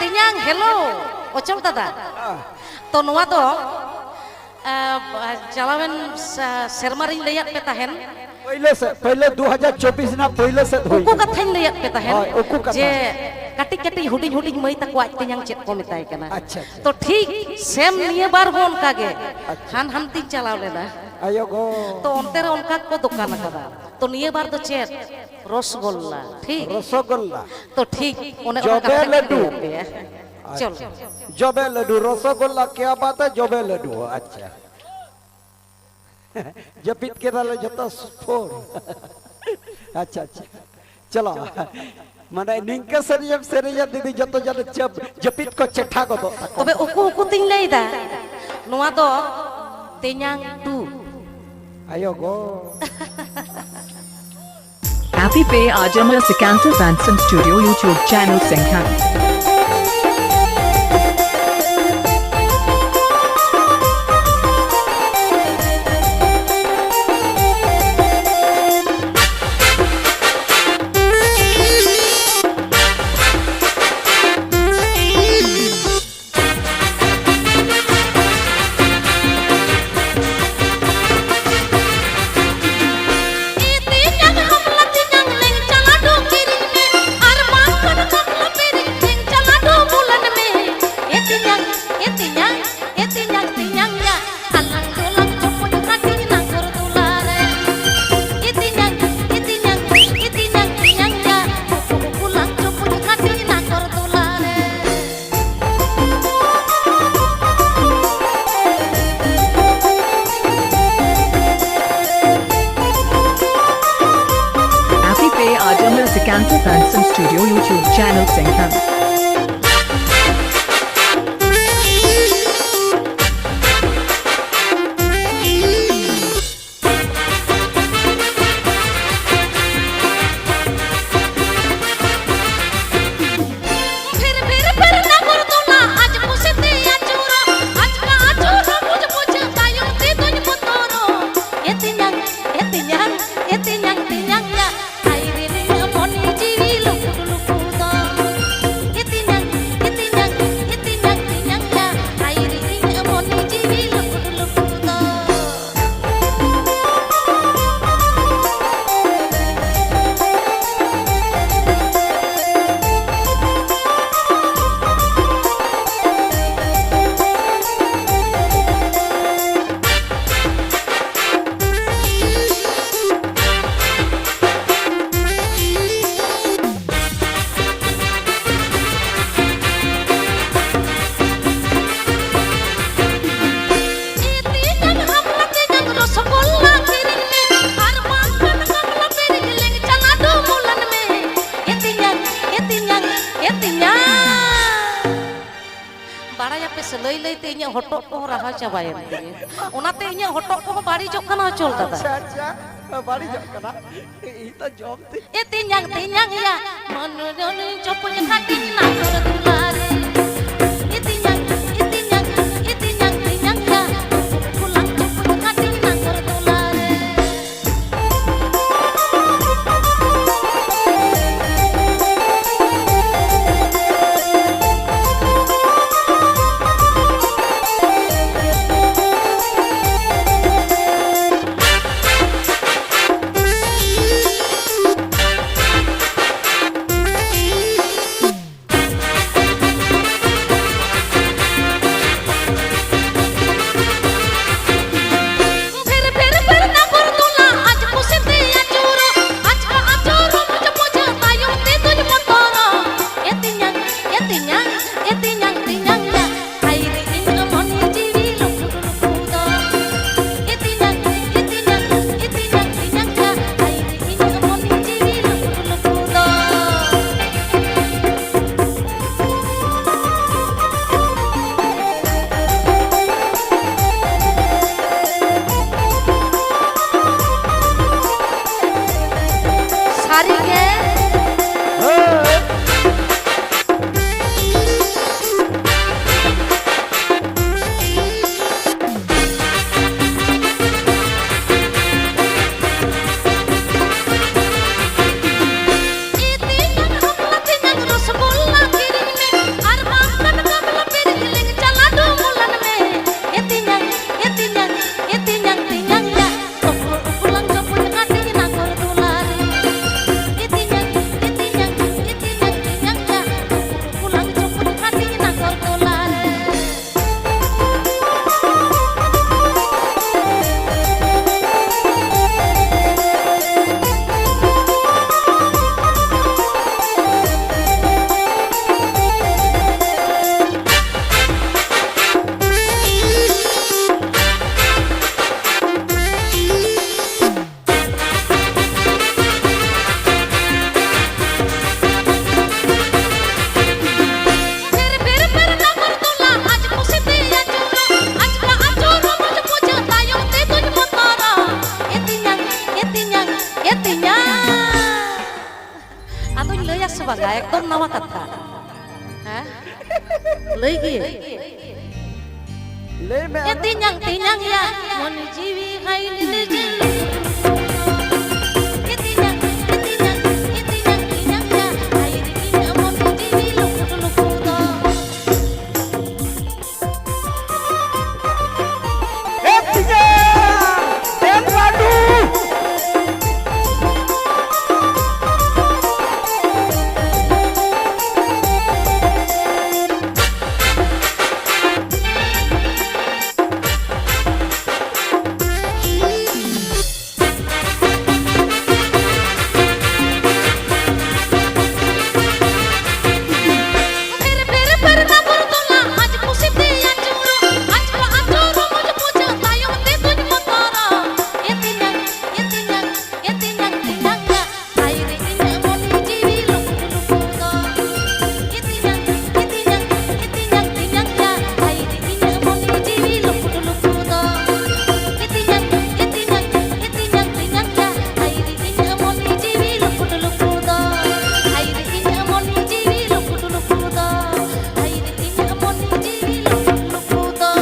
tinyang hello ocol tada to noa do jalawen sermaring layat petahen पहले 2024 ना पहले से उनको कथन layat petahen जे कटी कटी हुडिंग हुडिंग मई तक वाच तिnyang चेत को मिताय कना अच्छा तो ठीक सेम निये बार हो उनका गे हान हान तीन चलाव लेना आयो गो तो उनते रे उनका को दुकान कदा तो निये बार तो चेत रसगोल्ला ठीक रसगोल्ला तो ठीक उन्हें जबे लड्डू चलो जबे लड्डू रसगोल्ला क्या बात है जबे लड्डू अच्छा जपित के डाले जता फोर अच्छा अच्छा चलो माने निंका सरिया दीदी जतो जले जपित को चट्ठा को तो तबे उकु तिन लेदा नोआ दो तेन्यां टू आयो गो Happy Pay Ajamala Sikanta Vanson Studio YouTube channel Singha. Ajamala Sikanta Vanson Studio YouTube channel Singha. लई लई ते इnya होटो को रहा चाबायन ते ओनाते इnya होटो को बाड़ी जो कना चल दादा अच्छा अच्छा बाड़ी जो कना ई तो जॉब ते ए तिन्यां या मन जन चोपन खाटी ना कर दुलारे ए तिन्यां या पुlang चोपन खाटी ना कर दुलारे एकदम नवा कथा हैं लगी ले में ये tinyang ya mon jiwi khail lejel ये tinyang ya khair ini mon jiwi luk do तिजा एक लाडू per na burtula आज खुशी ते अंजुरो आज को अंजुरो मुझ पूछो तायो ते तुझ मतरा ये tinyang ya khair ini mon jiwi luk do ये tinyang ya khair ini mon jiwi luk do ये tinyang ya khair ini mon jiwi luk do khair ini mon jiwi luk do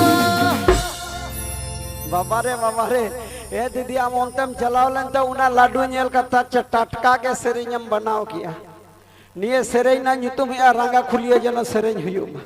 बाबा रे ए दीदी आम ओंतेम चलाव लेन तो उना लाडू नेल कथा टटका के सेरेñम बनाव किया निये सेरेñ ना ᱧᱩᱛᱩᱢ ᱮ ᱨᱟᱸᱜᱟ ᱠᱷᱩᱞᱤᱭᱟ ᱡᱮᱱᱚ ᱥᱮᱨᱮᱧ ᱦᱩᱭᱩᱜ ᱢᱟ